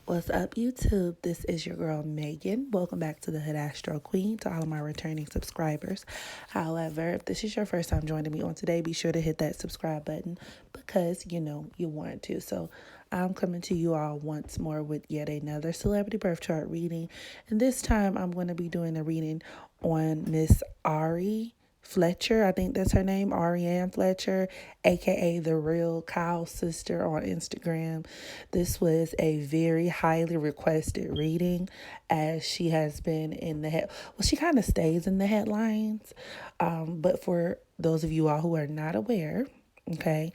What's up, YouTube? This is your girl, Megan. Welcome back to the Hood Astro Queen, to all of my returning subscribers. However, if this is your first time joining me on today, be sure to hit that subscribe button because you want to. So I'm coming to you all once more with yet another celebrity birth chart reading. And this time I'm going to be doing a reading on Miss Ari Fletcher. I think that's her name, Ariane Fletcher, aka the real Kyle sister on Instagram. This was a very highly requested reading, as she has been in the head. Well, she kind of stays in the headlines, but for those of you all who are not aware, okay,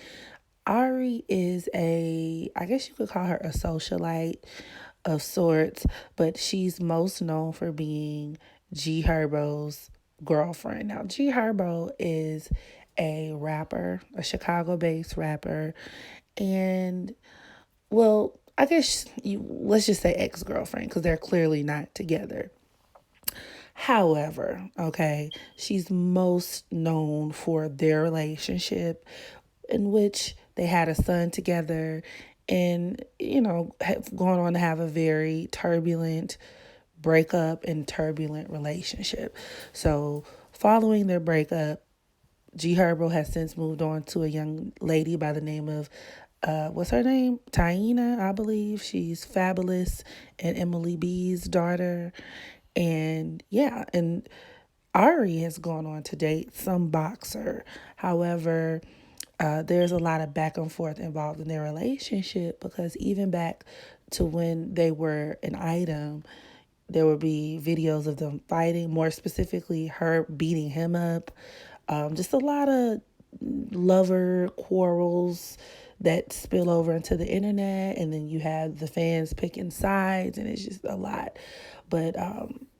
Ari is I guess you could call her a socialite of sorts, but she's most known for being GHerbo's girlfriend. Now, GHerbo is a rapper, a Chicago-based rapper, and well, I guess let's just say ex-girlfriend because they're clearly not together. However, okay, she's most known for their relationship in which they had a son together and, have gone on to have a very turbulent breakup and turbulent relationship. So, following their breakup, GHerbo has since moved on to a young lady by the name of, what's her name? Taina, I believe. She's Fabulous and Emily B's daughter. And yeah, and Ari has gone on to date some boxer. However, there's a lot of back and forth involved in their relationship because even back to when they were an item, there would be videos of them fighting, more specifically, her beating him up. Just a lot of lover quarrels that spill over into the internet, and then you have the fans picking sides, and it's just a lot. But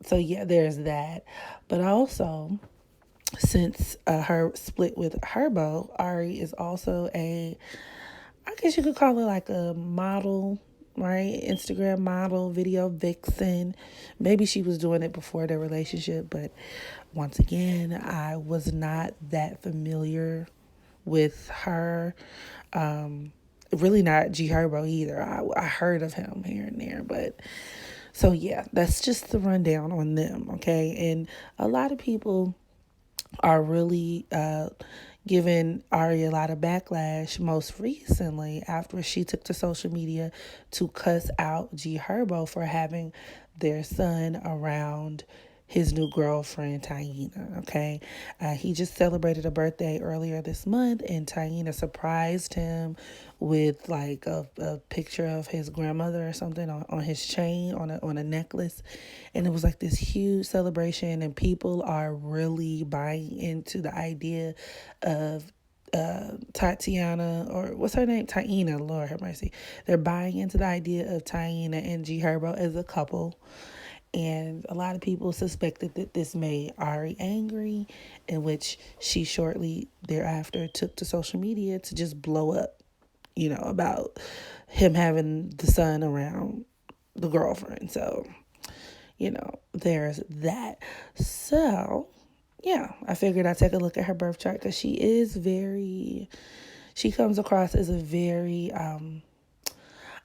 so yeah, there's that. But also, since her split with Herbo, Ari is also I guess you could call it like a model, right? Instagram model, video vixen. Maybe she was doing it before their relationship, but once again, I was not that familiar with her. Really not GHerbo either. I heard of him here and there, but so yeah, that's just the rundown on them, okay? And a lot of people are really giving Ari a lot of backlash most recently after she took to social media to cuss out GHerbo for having their son around his new girlfriend, Taina, okay? He just celebrated a birthday earlier this month, and Taina surprised him with like a picture of his grandmother or something on his chain, on a necklace. And it was like this huge celebration, and people are really buying into the idea of Tatiana, or what's her name? Taina, Lord have mercy. They're buying into the idea of Taina and GHerbo as a couple. And a lot of people suspected that this made Ari angry, in which she shortly thereafter took to social media to just blow up, about him having the son around the girlfriend. So, there's that. So, yeah, I figured I'd take a look at her birth chart because she comes across as a very,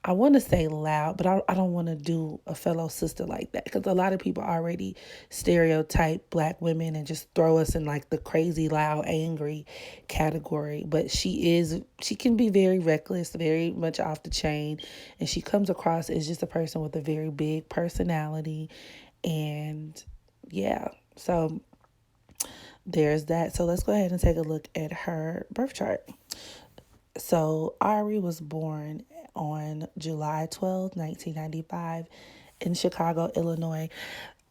I want to say loud, but I don't want to do a fellow sister like that because a lot of people already stereotype black women and just throw us in like the crazy, loud, angry category. But she can be very reckless, very much off the chain, and she comes across as just a person with a very big personality. And yeah, so there's that. So let's go ahead and take a look at her birth chart. So Ari was born on July 12th, 1995 in Chicago, Illinois.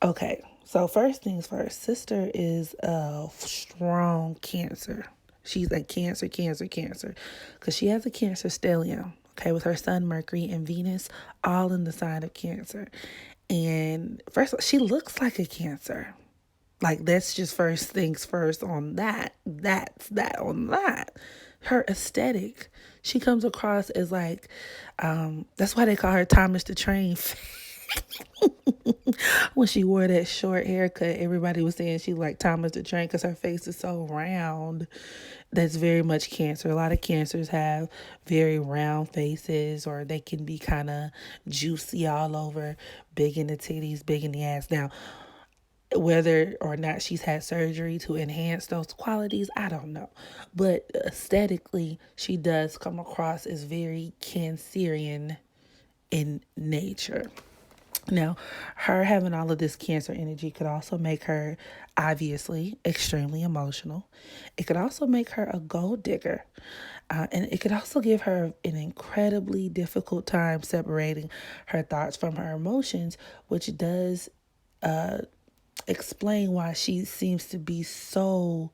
Okay, so first things first, sister is a strong Cancer. She's a Cancer, because she has a Cancer stellium, okay, with her sun, Mercury, and Venus all in the sign of Cancer. And first, she looks like a Cancer. Like, that's just first things first on that. That's that on that. Her aesthetic. She comes across as like, that's why they call her Thomas the Train When she wore that short haircut, everybody was saying she like Thomas the Train because her face is so round. That's very much Cancer. A lot of Cancers have very round faces, or they can be kind of juicy all over, big in the titties, big in the ass. Now, whether or not she's had surgery to enhance those qualities, I don't know. But aesthetically, she does come across as very Cancerian in nature. Now, her having all of this Cancer energy could also make her obviously extremely emotional. It could also make her a gold digger. And it could also give her an incredibly difficult time separating her thoughts from her emotions, which does explain why she seems to be so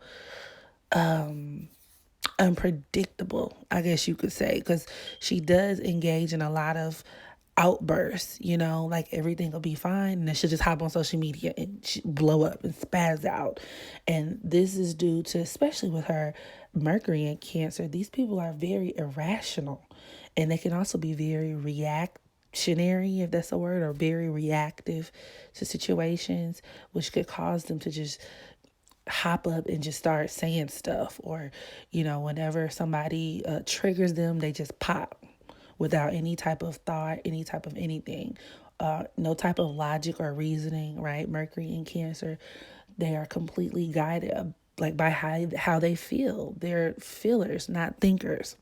unpredictable, I guess you could say, because she does engage in a lot of outbursts, like everything will be fine and then she'll just hop on social media and blow up and spaz out. And this is due to, especially with her Mercury in Cancer, these people are very irrational, and they can also be very reactionary, if that's a word, or very reactive to situations, which could cause them to just hop up and just start saying stuff, or whenever somebody triggers them, they just pop without any type of thought, any type of anything, no type of logic or reasoning, right? Mercury in Cancer, they are completely guided like by how they feel. They're feelers, not thinkers.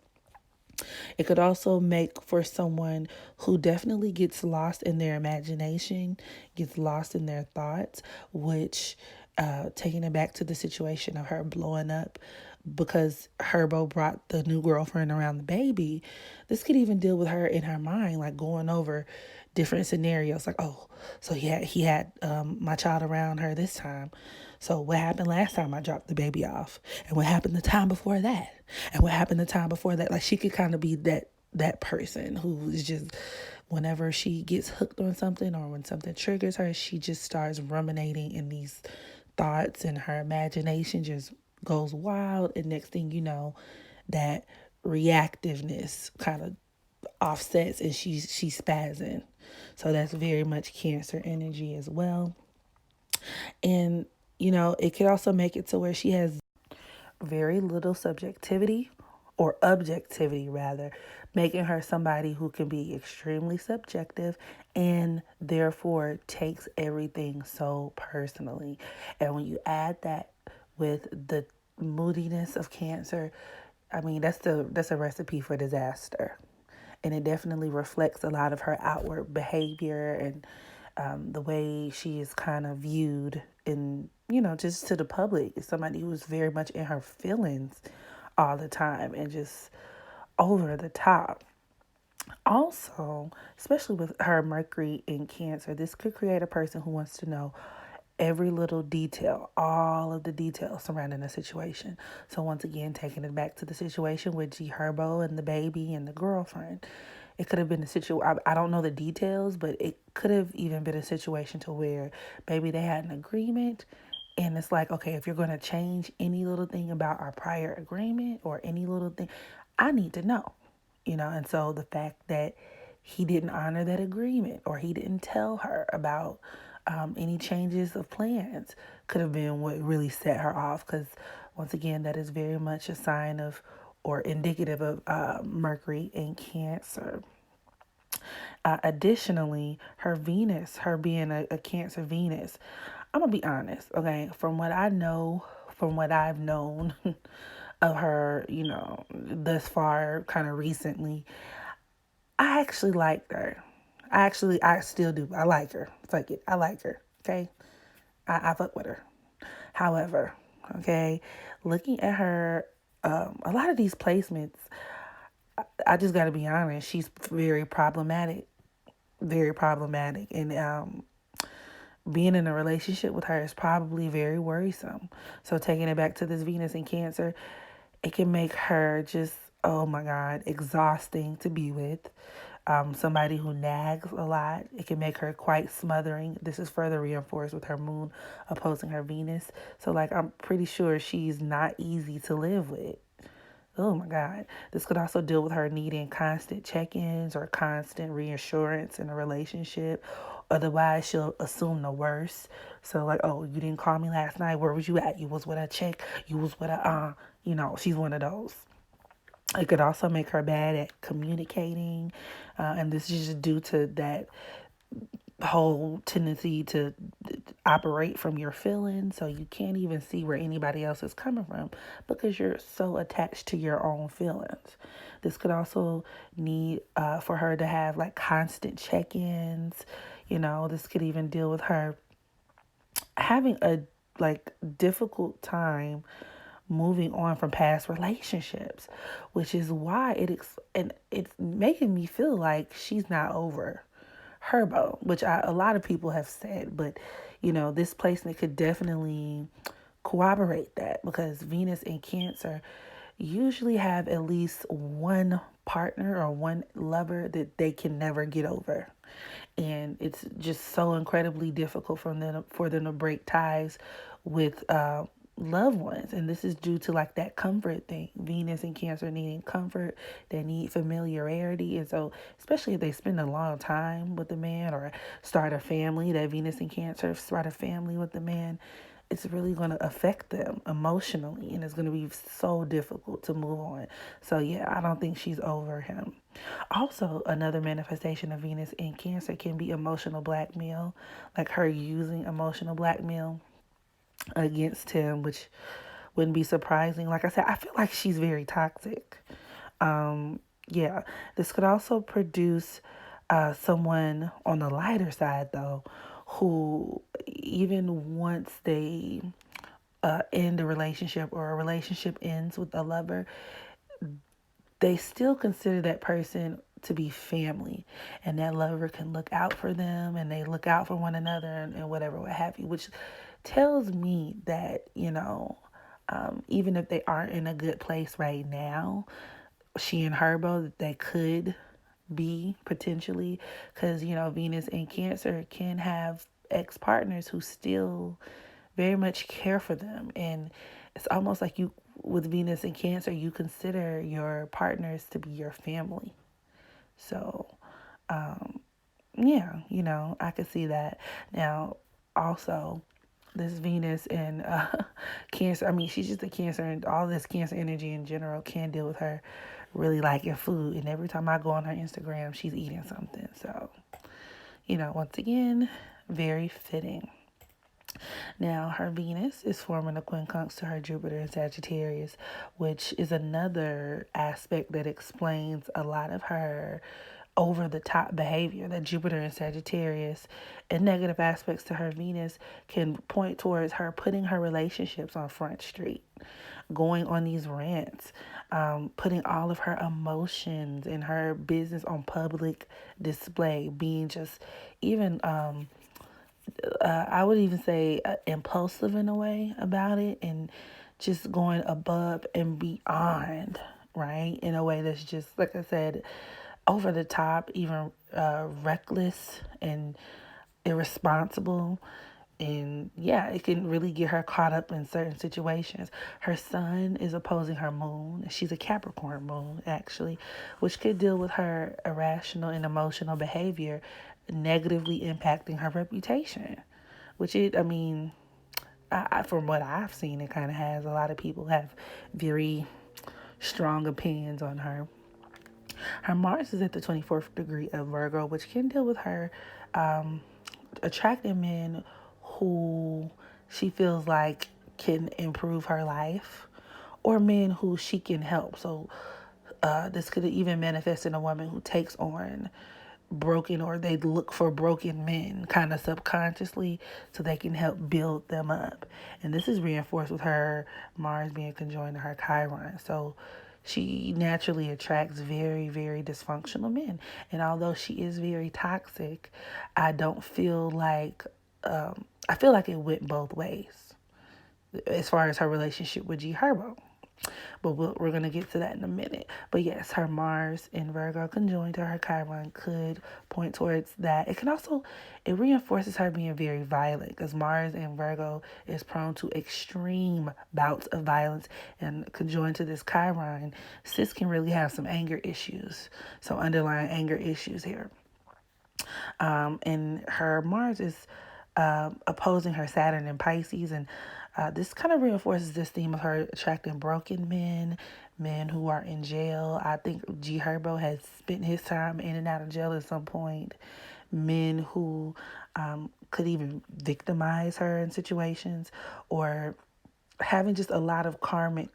It could also make for someone who definitely gets lost in their imagination, gets lost in their thoughts, which, taking it back to the situation of her blowing up because Herbo brought the new girlfriend around the baby, this could even deal with her in her mind, like going over different scenarios, like, oh, so he had my child around her this time. So what happened last time I dropped the baby off? And what happened the time before that? And what happened the time before that? Like, she could kind of be that person who is just, whenever she gets hooked on something or when something triggers her, she just starts ruminating in these thoughts, and her imagination just goes wild. And next thing you know, that reactiveness kind of offsets and she's spazzing. So that's very much Cancer energy as well. And it could also make it to where she has very little subjectivity, or objectivity rather, making her somebody who can be extremely subjective and therefore takes everything so personally. And when you add that with the moodiness of Cancer, I mean, that's a recipe for disaster. And it definitely reflects a lot of her outward behavior and the way she is kind of viewed in, just to the public. Is somebody who's very much in her feelings all the time and just over the top. Also, especially with her Mercury in Cancer, this could create a person who wants to know every little detail, all of the details surrounding the situation. So once again, taking it back to the situation with GHerbo and the baby and the girlfriend, it could have been a situation. I don't know the details, but it could have even been a situation to where maybe they had an agreement, and it's like, okay, if you're going to change any little thing about our prior agreement or any little thing, I need to know, And so the fact that he didn't honor that agreement, or he didn't tell her about any changes of plans, could have been what really set her off. Because once again, that is very much a sign of, or indicative of, Mercury in Cancer. Additionally, her Venus, her being a Cancer Venus, I'm gonna be honest, okay? From what I know, from what I've known of her, thus far, kind of recently, I actually liked her. I still do. I like her. Fuck it. I like her. Okay. I fuck with her. However, okay, looking at her, a lot of these placements, I just got to be honest, she's very problematic. Very problematic. And being in a relationship with her is probably very worrisome. So taking it back to this Venus in Cancer, it can make her just, oh my God, exhausting to be with. Somebody who nags a lot. It can make her quite smothering. This is further reinforced with her moon opposing her Venus. So, like, I'm pretty sure she's not easy to live with. Oh my God. This could also deal with her needing constant check ins or constant reassurance in a relationship, Otherwise, she'll assume the worst. So, like, oh, you didn't call me last night. Where was you at? You was with a chick. You was with a, she's one of those. It could also make her bad at communicating. And this is just due to that whole tendency to operate from your feelings, so you can't even see where anybody else is coming from because you're so attached to your own feelings. This could also need for her to have like constant check-ins. This could even deal with her having a like difficult time moving on from past relationships, which is why and it's making me feel like she's not over GHerbo, which a lot of people have said, but this placement could definitely corroborate that because Venus in Cancer usually have at least one partner or one lover that they can never get over. And it's just so incredibly difficult for them to break ties with loved ones. And this is due to like that comfort thing. Venus and Cancer needing comfort, they need familiarity. And so especially if they spend a long time with the man or start a family, that Venus and Cancer start a family with the man, it's really going to affect them emotionally, and it's going to be so difficult to move on. So yeah, I don't think she's over him. Also, another manifestation of Venus in Cancer can be emotional blackmail, like her using emotional blackmail against him, which wouldn't be surprising. Like I said, I feel like she's very toxic. Yeah, this could also produce someone on the lighter side, though, who even once they end a relationship or a relationship ends with a lover, they still consider that person to be family, and that lover can look out for them and they look out for one another and whatever, what have you, which tells me that, even if they aren't in a good place right now, she and GHerbo, that they could be potentially, because, Venus in Cancer can have ex-partners who still very much care for them. And it's almost like you, with Venus in Cancer, you consider your partners to be your family. So, yeah, I could see that. Now, also, this Venus in Cancer, I mean, she's just a Cancer, and all this Cancer energy in general can deal with her really liking food. And every time I go on her Instagram, she's eating something. So, once again, very fitting. Now, her Venus is forming a quincunx to her Jupiter in Sagittarius, which is another aspect that explains a lot of her over the top behavior. That Jupiter in Sagittarius and negative aspects to her Venus can point towards her putting her relationships on Front Street, going on these rants, putting all of her emotions and her business on public display, being just even I would even say impulsive in a way about it, and just going above and beyond, right? In a way that's just, like I said, over the top, even reckless and irresponsible. And yeah, it can really get her caught up in certain situations. Her sun is opposing her moon. She's a Capricorn moon, actually, which could deal with her irrational and emotional behavior negatively impacting her reputation. I mean, from what I've seen, it kind of has. A lot of people have very strong opinions on her. Her Mars is at the 24th degree of Virgo, which can deal with her attracting men who she feels like can improve her life, or men who she can help. So this could even manifest in a woman who takes on broken, or they look for broken men kind of subconsciously so they can help build them up. And this is reinforced with her Mars being conjoined to her Chiron. So she naturally attracts very, very dysfunctional men. And although she is very toxic, I don't feel like, I feel like it went both ways as far as her relationship with GHerbo. But we're going to get to that in a minute. But yes, her Mars in Virgo conjoined to her Chiron could point towards that. It reinforces her being very violent, because Mars in Virgo is prone to extreme bouts of violence, and conjoined to this Chiron, sis can really have some anger issues. So underlying anger issues here. And her Mars is opposing her Saturn in Pisces, and this kind of reinforces this theme of her attracting broken men, men who are in jail. I think GHerbo has spent his time in and out of jail at some point. Men who could even victimize her in situations, or having just a lot of karmic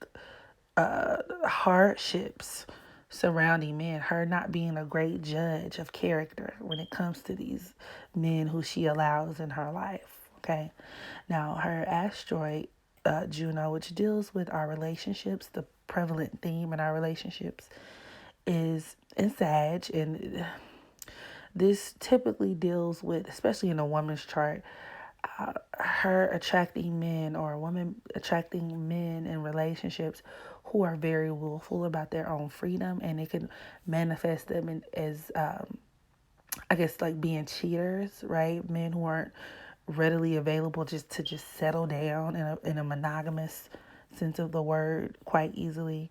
hardships surrounding men, her not being a great judge of character when it comes to these men who she allows in her life. Okay, now her asteroid Juno, which deals with our relationships, the prevalent theme in our relationships is in Sag, and this typically deals with, especially in a woman's chart, her attracting men, or a woman attracting men in relationships who are very willful about their own freedom, and it can manifest them as I guess like being cheaters, right? Men who aren't readily available just settle down in a monogamous sense of the word quite easily.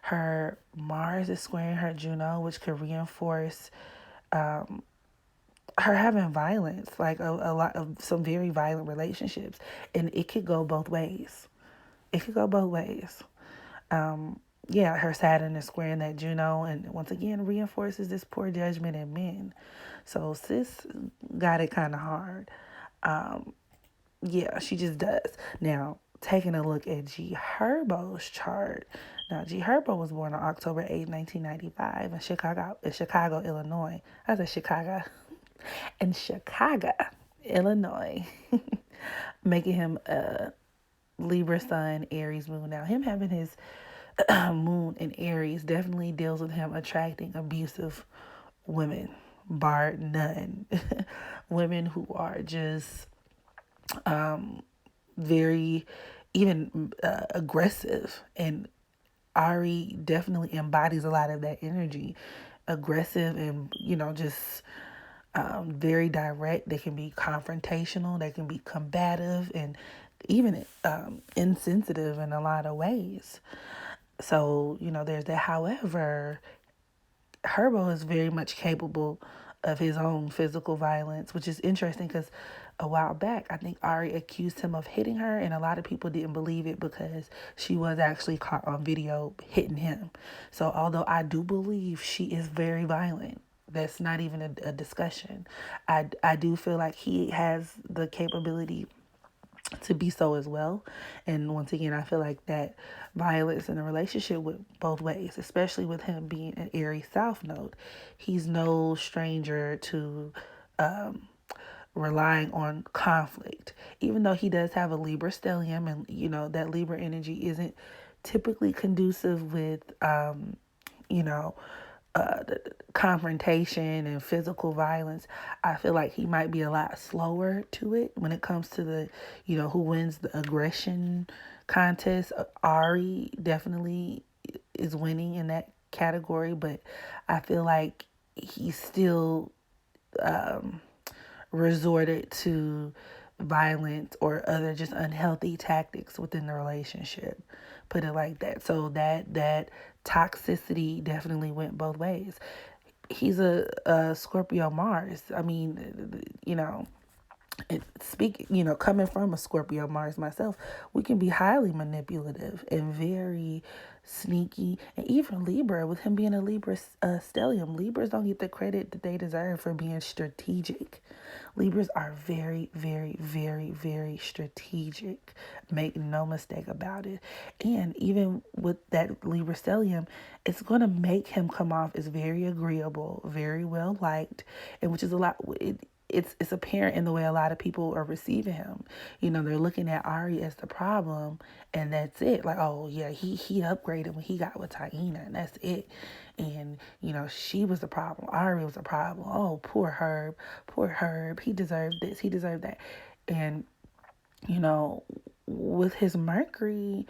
Her Mars is squaring her Juno, which could reinforce her having violence, like a lot of some very violent relationships, and it could go both ways. It could go both ways. Yeah, her Saturn is squaring that Juno, and once again reinforces this poor judgment in men. So sis got it kind of hard. Yeah, she just does. Now, taking a look at GHerbo's chart. Now, GHerbo was born on October 8th, 1995 in Chicago, Illinois. I said Chicago. In Chicago, Illinois. Making him a Libra sun, Aries moon. Now, him having his moon in Aries definitely deals with him attracting abusive women, bar none. Women who are just very, even aggressive. And Ari definitely embodies a lot of that energy. Aggressive and, just very direct. They can be confrontational. They can be combative and even insensitive in a lot of ways. So, there's that. However, Herbo is very much capable of his own physical violence, which is interesting because a while back, I think Ari accused him of hitting her, and a lot of people didn't believe it because she was actually caught on video hitting him. So, although I do believe she is very violent, that's not even a discussion. I do feel like he has the capability to be so as well. And once again, I feel like that violence in a relationship with both ways, especially with him being an Aries South node. He's no stranger to relying on conflict, even though he does have a Libra stellium, and that Libra energy isn't typically conducive with you know confrontation and physical violence. I feel like he might be a lot slower to it when it comes to the, who wins the aggression contest. Ari definitely is winning in that category, but I feel like he still resorted to violence or other just unhealthy tactics within the relationship. Put it like that. So that toxicity definitely went both ways. He's a Scorpio Mars. I mean, coming from a Scorpio Mars myself, we can be highly manipulative and very sneaky. And even Libra, with him being a Libra stellium, Libras don't get the credit that they deserve for being strategic. Libras are very, very, very, very strategic. Make no mistake about it. And even with that Libra stellium, it's going to make him come off as very agreeable, very well liked, and which is a lot. It's apparent in the way a lot of people are receiving him. They're looking at Ari as the problem, and that's it. Like, oh yeah, he upgraded when he got with Taina, and that's it. And she was the problem. Ari was the problem. Oh, poor Herb. He deserved this. He deserved that. And with his Mercury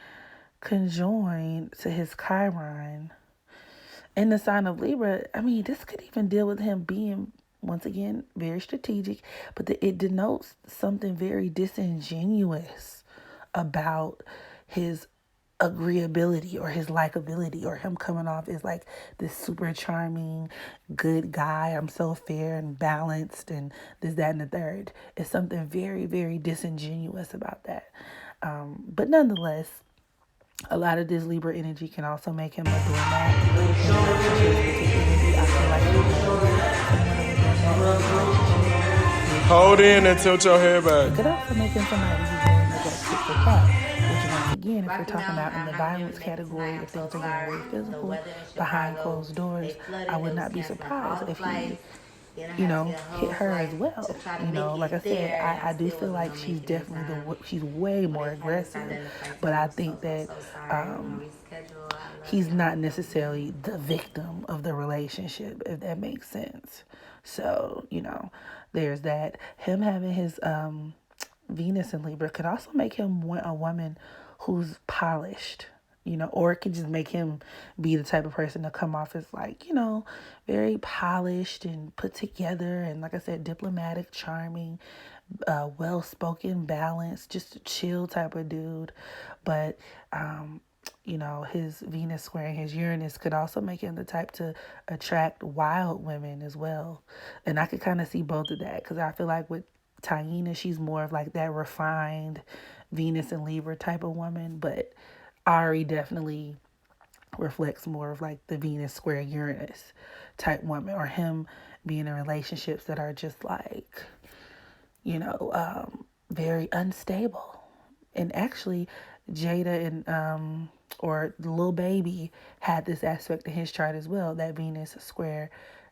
conjoined to his Chiron in the sign of Libra, I mean, this could even deal with him being, once again, very strategic, but it denotes something very disingenuous about his agreeability or his likability or him coming off as like this super charming, good guy. I'm so fair and balanced and this, that, and the third. It's something very, very disingenuous about that. But nonetheless, a lot of this Libra energy can also make him a doormat in relationships, particularly. I feel like he was somewhat of a doormat in his relationship. Hold in and tilt your head It back. could also make him somebody who's willing to go tit for tat, which once again, if we're talking about in the violence category, if things are getting very physical behind closed doors, I would not be surprised if he, hit her as well. Like I said, I do feel like she's definitely she's way more aggressive, but I think that he's not necessarily the victim of the relationship, if that makes sense. So, there's that. Him having his Venus in Libra could also make him want a woman who's polished, or it could just make him be the type of person to come off as like, very polished and put together and, like I said, diplomatic, charming, well-spoken, balanced, just a chill type of dude. But, his Venus squaring his Uranus could also make him the type to attract wild women as well. And I could kind of see both of that because I feel like with Taina, she's more of like that refined Venus and Libra type of woman, but Ari definitely reflects more of like the Venus square Uranus type woman, or him being in relationships that are just like, very unstable. And actually, Jada and or the Lil Baby had this aspect in his chart as well, that Venus square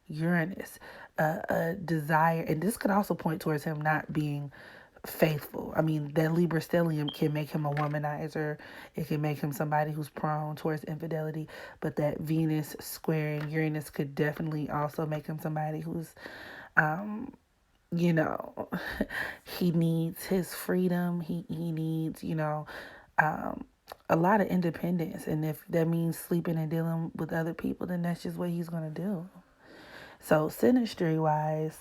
Uranus, a desire, and this could also point towards him not being faithful. I mean, that Libra stellium can make him a womanizer. It can make him somebody who's prone towards infidelity. But that Venus squaring Uranus could definitely also make him somebody who's, you know, he needs his freedom. He needs, a lot of independence. And if that means sleeping and dealing with other people, then that's just what he's going to do. So synastry wise,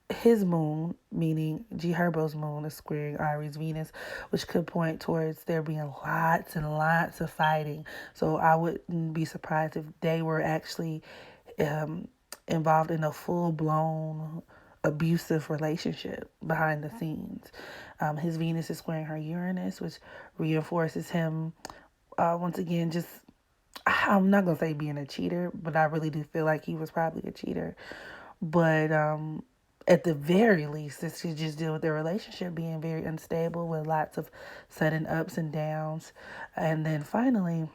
his moon, meaning GHerbo's moon, is squaring Ari's Venus, which could point towards there being lots and lots of fighting. So I wouldn't be surprised if they were actually involved in a full-blown abusive relationship behind the scenes. His Venus is squaring her Uranus, which reinforces him, once again, just, I'm not going to say being a cheater, but I really do feel like he was probably a cheater. But at the very least, this could just deal with their relationship being very unstable with lots of sudden ups and downs. And then finally,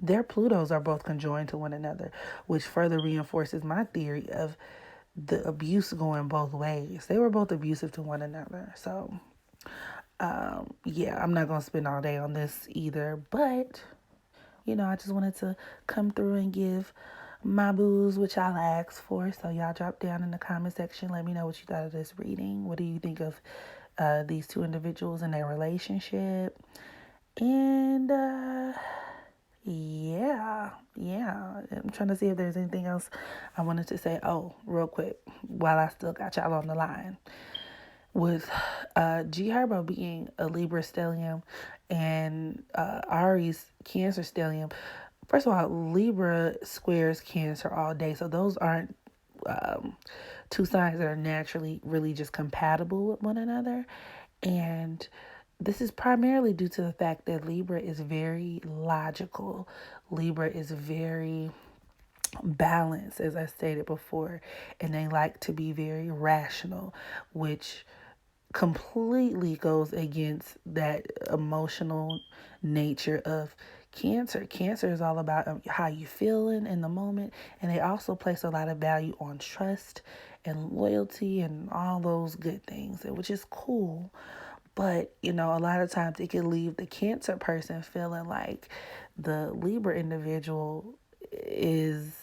their Plutos are both conjoined to one another, which further reinforces my theory of the abuse going both ways. They were both abusive to one another. So, yeah, I'm not going to spend all day on this either. But, I just wanted to come through and give my booze, which I'll ask for. So y'all drop down in the comment section. Let me know what you thought of this reading. What do you think of these two individuals and their relationship? And yeah. I'm trying to see if there's anything else I wanted to say. Oh, real quick, while I still got y'all on the line. With GHerbo being a Libra stellium and Ari's Cancer stellium, first of all, Libra squares Cancer all day, so those aren't two signs that are naturally really just compatible with one another. And this is primarily due to the fact that Libra is very logical. Libra is very balanced, as I stated before, and they like to be very rational, which completely goes against that emotional nature of Cancer. Cancer is all about how you feeling in the moment, and they also place a lot of value on trust and loyalty and all those good things, which is cool. But, a lot of times it can leave the Cancer person feeling like the Libra individual is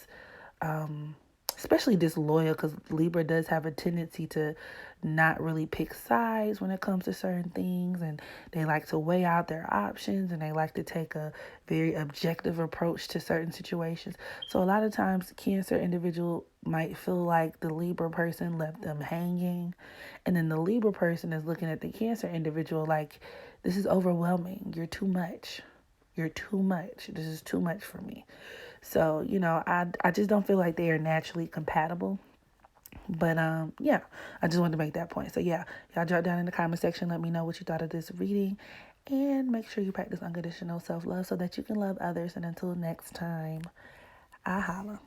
especially disloyal, because Libra does have a tendency to not really pick sides when it comes to certain things, and they like to weigh out their options, and they like to take a very objective approach to certain situations. So a lot of times Cancer individual might feel like the Libra person left them hanging, and then the Libra person is looking at the Cancer individual like This is overwhelming. You're too much. You're too much. This is too much for me. So, I just don't feel like they are naturally compatible. But yeah, I just wanted to make that point. So yeah, y'all drop down in the comment section. Let me know what you thought of this reading. And make sure you practice unconditional self-love so that you can love others. And until next time, I holla.